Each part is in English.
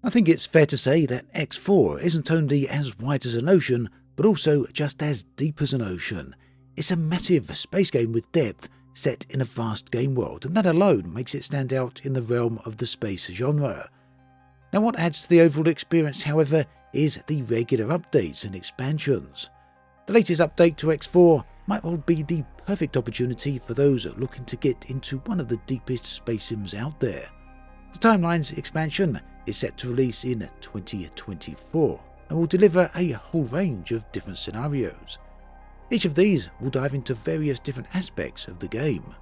I think it's fair to say that X4 isn't only as wide as an ocean, but also just as deep as an ocean. It's a massive space game with depth, set in a vast game world, and that alone makes it stand out in the realm of the space genre. Now, what adds to the overall experience, however, is the regular updates and expansions. The latest update to X4 might well be the perfect opportunity for those looking to get into one of the deepest space sims out there. The Timelines expansion is set to release in 2024 and will deliver a whole range of different scenarios. Each of these will dive into various different aspects of the game.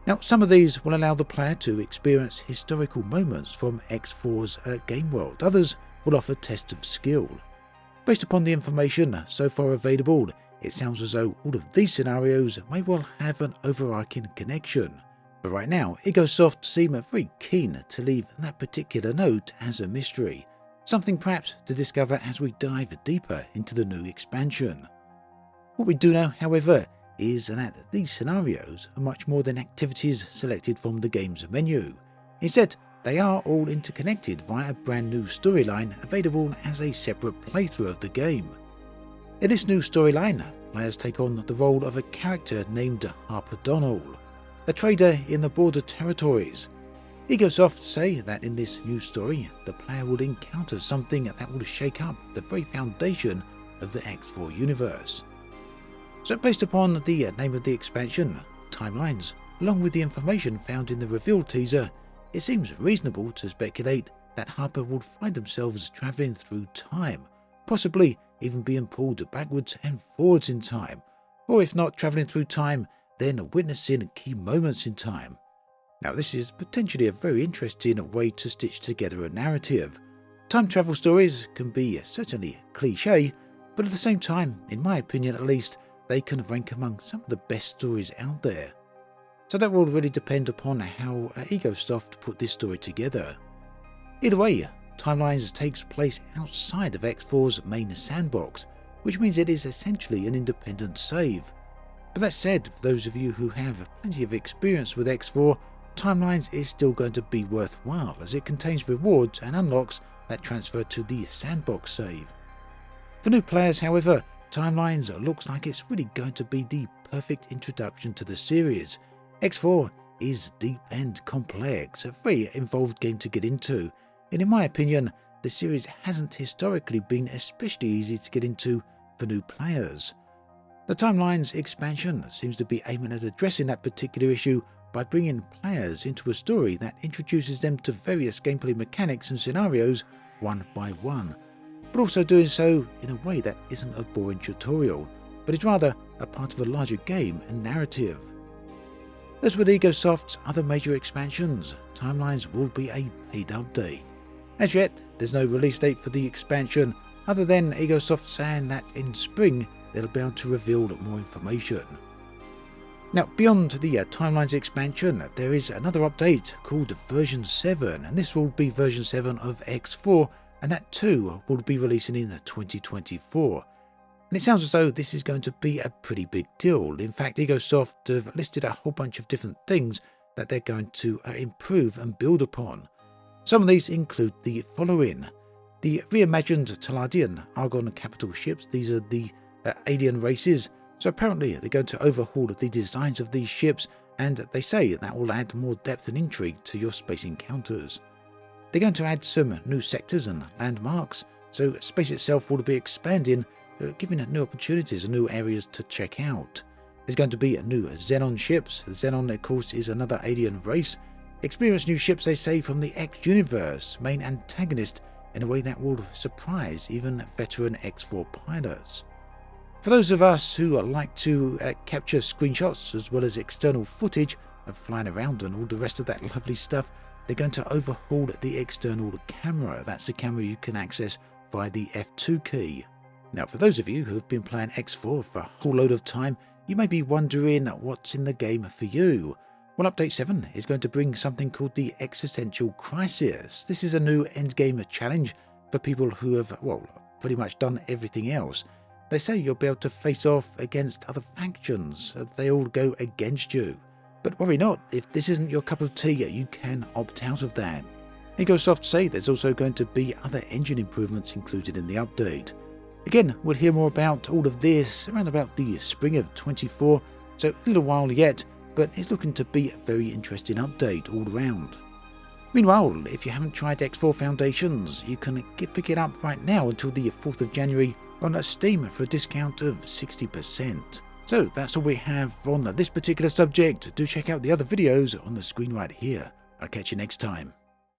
Now, some of these will allow the player to experience historical moments from X4's game world. Others will offer tests of skill. Based upon the information so far available, it sounds as though all of these scenarios may well have an overarching connection. But right now, Egosoft seem very keen to leave that particular note as a mystery, something perhaps to discover as we dive deeper into the new expansion. What we do know, however, is that these scenarios are much more than activities selected from the game's menu. Instead, they are all interconnected via a brand new storyline available as a separate playthrough of the game. In this new storyline, players take on the role of a character named Harper Donnell, a trader in the border territories. Egosoft say that in this new story, the player will encounter something that will shake up the very foundation of the X4 universe. So based upon the name of the expansion, Timelines, along with the information found in the reveal teaser, it seems reasonable to speculate that Harper will find themselves travelling through time, possibly even being pulled backwards and forwards in time, or if not travelling through time, then witnessing key moments in time. Now, this is potentially a very interesting way to stitch together a narrative. Time travel stories can be certainly cliché, but at the same time, in my opinion at least, they can rank among some of the best stories out there. So that will really depend upon how Egosoft put this story together. Either way, Timelines takes place outside of X4's main sandbox, which means it is essentially an independent save. But that said, for those of you who have plenty of experience with X4, Timelines is still going to be worthwhile as it contains rewards and unlocks that transfer to the sandbox save. For new players, however, Timelines looks like it's really going to be the perfect introduction to the series. X4 is deep and complex, a very involved game to get into, and in my opinion, the series hasn't historically been especially easy to get into for new players. The Timelines expansion seems to be aiming at addressing that particular issue by bringing players into a story that introduces them to various gameplay mechanics and scenarios one by one, but also doing so in a way that isn't a boring tutorial, but is rather a part of a larger game and narrative. As with Egosoft's other major expansions, Timelines will be a paid update. As yet, there's no release date for the expansion, other than Egosoft saying that in spring they'll be able to reveal more information. Now, beyond the Timelines expansion, there is another update called version 7, and this will be version 7 of X4, and that too will be releasing in 2024. And it sounds as though this is going to be a pretty big deal. In fact, Egosoft have listed a whole bunch of different things that they're going to improve and build upon. Some of these include the following: the reimagined Taladian Argon capital ships. These are the alien races. So apparently they're going to overhaul the designs of these ships, and they say that will add more depth and intrigue to your space encounters. They're going to add some new sectors and landmarks, so space itself will be expanding, giving new opportunities and new areas to check out. There's going to be new Xenon ships. The Xenon, of course, is another alien race. Experience new ships, they say, from the X universe, main antagonist, in a way that will surprise even veteran X4 pilots. For those of us who like to capture screenshots as well as external footage of flying around and all the rest of that lovely stuff, they're going to overhaul the external camera. That's the camera you can access via the F2 key. Now, for those of you who have been playing X4 for a whole load of time, you may be wondering what's in the game for you. Well, Update 7 is going to bring something called the Existential Crisis. This is a new endgame challenge for people who have, well, pretty much done everything else. They say you'll be able to face off against other factions, they all go against you. But worry not, if this isn't your cup of tea, you can opt out of that. It goes off to say there's also going to be other engine improvements included in the update. Again, we'll hear more about all of this around about the spring of 24, so a little while yet, but it's looking to be a very interesting update all around. Meanwhile, if you haven't tried X4 Foundations, you can pick it up right now until the 4th of January on Steam for a discount of 60%. So that's all we have on this particular subject. Do check out the other videos on the screen right here. I'll catch you next time.